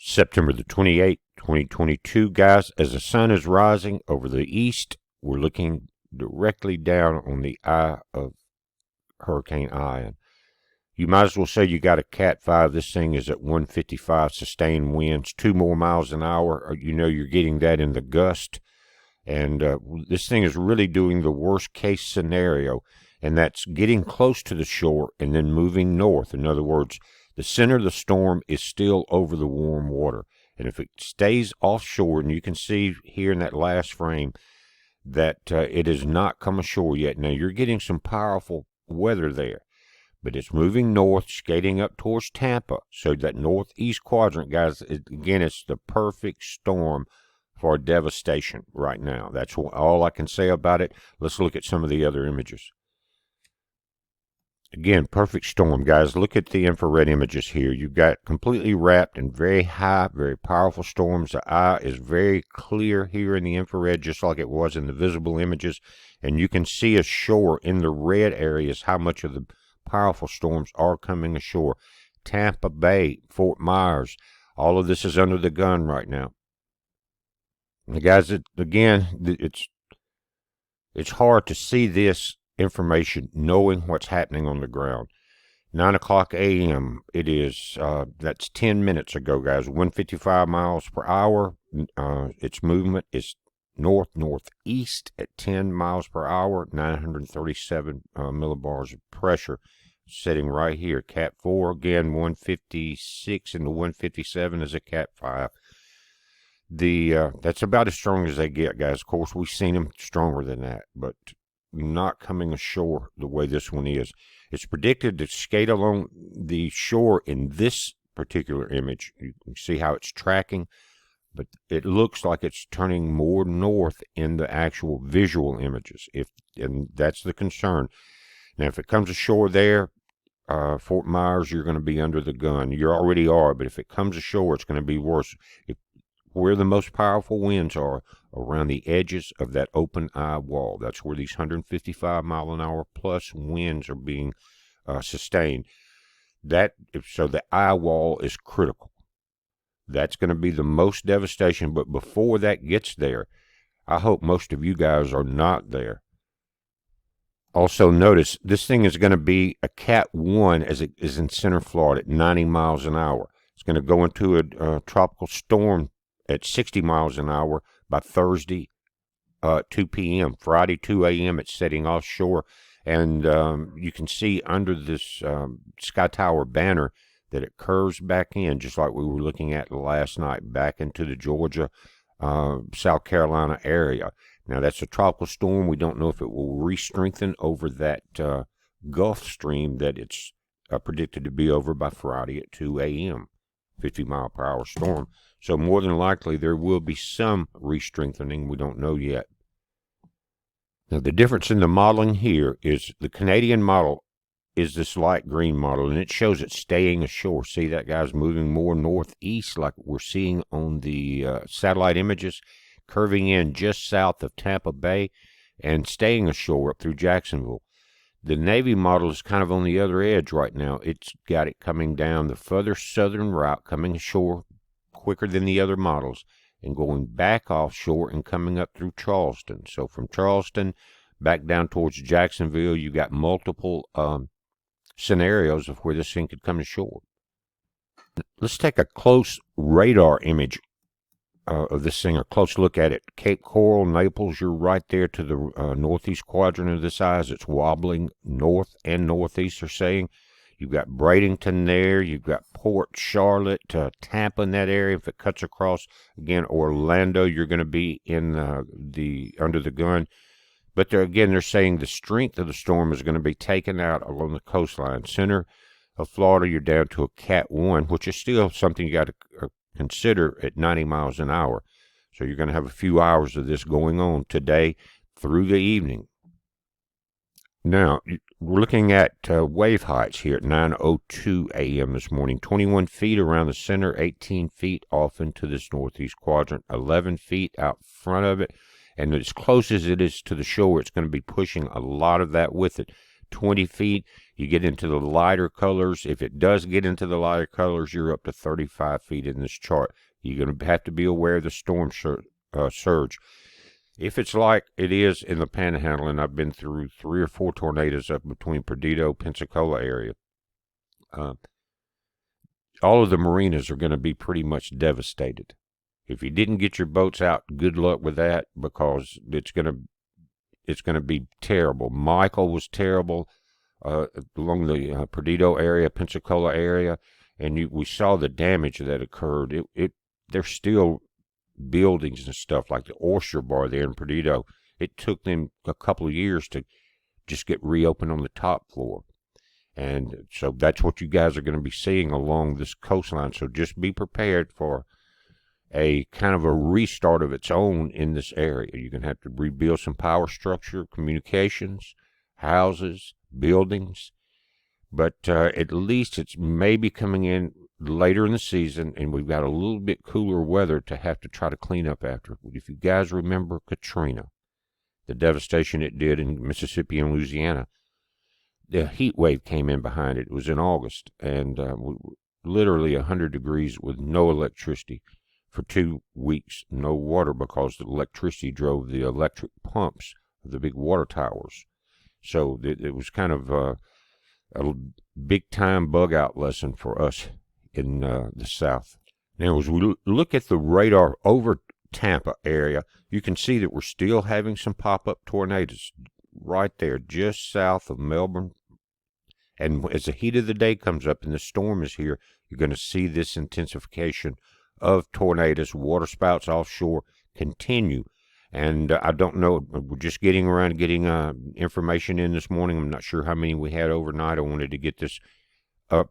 September the 28th, 2022, guys. As the sun is rising over the east, we're looking directly down on the eye of Hurricane Ian. You might as well say you got a Cat 5. This thing is at 155 sustained winds, 2 more miles an hour. You know you're getting that in the gust. And this thing is really doing the worst case scenario, and that's getting close to the shore and then moving north. In other words, the center of the storm is still over the warm water. And if it stays offshore, and you can see here in that last frame that it has not come ashore yet. Now, you're getting some powerful weather there, but it's moving north, skating up towards Tampa. So that northeast quadrant, guys, again, it's the perfect storm for devastation right now. That's all I can say about it. Let's look at some of the other images. Again, perfect storm, guys. Look at the infrared images here. You've got completely wrapped in very high, very powerful storms. The eye is very clear here in the infrared, just like it was in the visible images. And you can see ashore in the red areas how much of the powerful storms are coming ashore. Tampa Bay, Fort Myers, all of this is under the gun right now. And guys, it's hard to see this information knowing what's happening on the ground. 9 o'clock a.m. it is. That's 10 minutes ago, guys. 155 miles per hour. Its movement is northeast at 10 miles per hour. 937 millibars of pressure sitting right here. Cat 4 again. 156 and the 157 is a Cat 5. That's about as strong as they get, guys. Of course, we've seen them stronger than that, but not coming ashore the way this one is. It's predicted to skate along the shore in this particular image. You can see how it's tracking, but it looks like it's turning more north in the actual visual images. And that's the concern. Now, if it comes ashore there, Fort Myers, you're going to be under the gun. You already are, but if it comes ashore, it's going to be worse. Where the most powerful winds are around the edges of that open eye wall. That's where these 155 mile an hour plus winds are being sustained. So the eye wall is critical. That's going to be the most devastation. But before that gets there, I hope most of you guys are not there. Also notice this thing is going to be a Cat 1 as it is in center Florida at 90 miles an hour. It's going to go into a tropical storm at 60 miles an hour by Thursday, 2 p.m. Friday, 2 a.m. it's setting offshore. And you can see under this Sky Tower banner that it curves back in, just like we were looking at last night, back into the Georgia, South Carolina area. Now, that's a tropical storm. We don't know if it will re-strengthen over that Gulf Stream that it's predicted to be over by Friday at 2 a.m., 50-mile-per-hour storm. So more than likely, there will be some re-strengthening. We don't know yet. Now, the difference in the modeling here is the Canadian model is this light green model, and it shows it staying ashore. See that, guys, moving more northeast like we're seeing on the satellite images, curving in just south of Tampa Bay and staying ashore up through Jacksonville. The Navy model is kind of on the other edge right now. It's got it coming down the further southern route, coming ashore quicker than the other models, and going back offshore and coming up through Charleston. So from Charleston back down towards Jacksonville, you got multiple scenarios of where this thing could come ashore. Let's take a close radar image of this thing, a close look at it. Cape Coral, Naples, you're right there to the northeast quadrant of this eye as it's wobbling north and northeast, are saying. You've got Bradenton there. You've got Port Charlotte, Tampa in that area. If it cuts across, again, Orlando, you're going to be in under the gun. But they're saying the strength of the storm is going to be taken out along the coastline. Center of Florida, you're down to a Cat 1, which is still something you got to consider at 90 miles an hour. So you're going to have a few hours of this going on today through the evening. Now, we're looking at wave heights here at 9:02 a.m. this morning. 21 feet around the center, 18 feet off into this northeast quadrant, 11 feet out front of it. And as close as it is to the shore, it's going to be pushing a lot of that with it. 20 feet. You get into the lighter colors. If it does get into the lighter colors, you're up to 35 feet in this chart. You're going to have to be aware of the storm surge. If it's like it is in the Panhandle, and I've been through 3 or 4 tornadoes up between Perdido, Pensacola area, all of the marinas are going to be pretty much devastated. If you didn't get your boats out, good luck with that, because it's going to be terrible. Michael was terrible along the Perdido area, Pensacola area, and we saw the damage that occurred. There's still buildings and stuff like the oyster bar there in Perdido. It took them a couple of years to just get reopened on the top floor. And so that's what you guys are going to be seeing along this coastline. So just be prepared for a kind of a restart of its own in this area. You're going to have to rebuild some power structure, communications, houses, buildings. But at least it's maybe coming in later in the season, and we've got a little bit cooler weather to have to try to clean up after. If you guys remember Katrina, the devastation it did in Mississippi and Louisiana, the heat wave came in behind it. It was in August, and literally 100 degrees with no electricity for 2 weeks, no water, because the electricity drove the electric pumps of the big water towers. So it was kind of a big-time bug-out lesson for us in the South. Now, as we look at the radar over Tampa area, you can see that we're still having some pop-up tornadoes right there, just south of Melbourne. And as the heat of the day comes up and the storm is here, you're going to see this intensification of tornadoes, water spouts offshore continue. And I don't know, we're just getting around to getting information in this morning. I'm not sure how many we had overnight. I wanted to get this up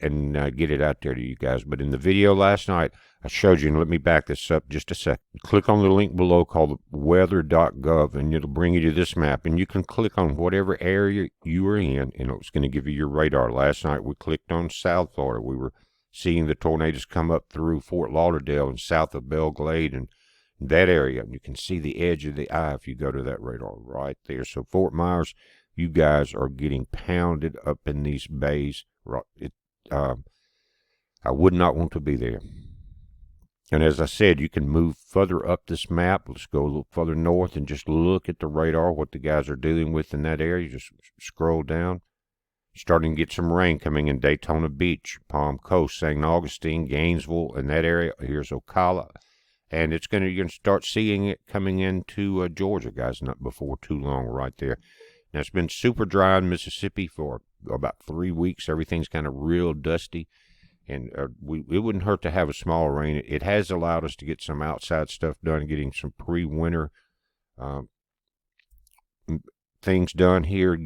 and get it out there to you guys. But in the video last night, I showed you, and let me back this up just a sec. Click on the link below called weather.gov, and it'll bring you to this map. And you can click on whatever area you are in, and it's going to give you your radar. Last night, we clicked on South Florida. We were seeing the tornadoes come up through Fort Lauderdale and south of Belle Glade and that area. And you can see the edge of the eye if you go to that radar right there. So Fort Myers, you guys are getting pounded up in these bays. I would not want to be there. And as I said, you can move further up this map. Let's go a little further north and just look at the radar, what the guys are dealing with in that area. Just scroll down. Starting to get some rain coming in Daytona Beach, Palm Coast, St. Augustine, Gainesville, in that area. Here's Ocala. And you're going to start seeing it coming into Georgia, guys, not before too long right there. Now, it's been super dry in Mississippi for about 3 weeks. Everything's kind of real dusty. And it wouldn't hurt to have a small rain. It has allowed us to get some outside stuff done, getting some pre-winter things done here,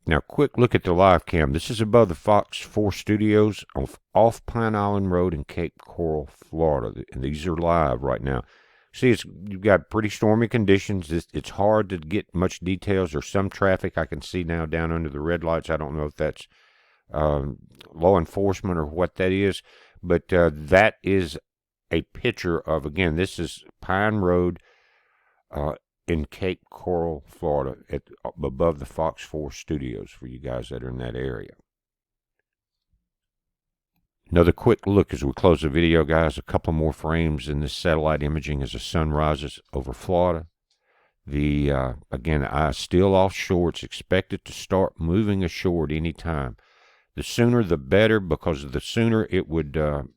Now, quick look at the live cam. This is above the Fox 4 studios off Pine Island Road in Cape Coral, Florida. And these are live right now. See, you've got pretty stormy conditions. It's hard to get much details. There's some traffic I can see now down under the red lights. I don't know if that's law enforcement or what that is. But that is a picture of, again, this is Pine Road in Cape Coral, Florida, above the Fox 4 studios for you guys that are in that area. Another quick look as we close the video, guys. A couple more frames in this satellite imaging as the sun rises over Florida. Again, ice still offshore. It's expected to start moving ashore at any time. The sooner the better, because the sooner it would,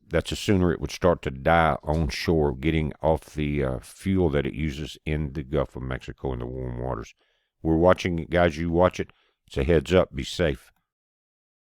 that's the sooner it would start to die on shore, getting off the fuel that it uses in the Gulf of Mexico in the warm waters. We're watching it, guys. You watch it. It's a heads up. Be safe.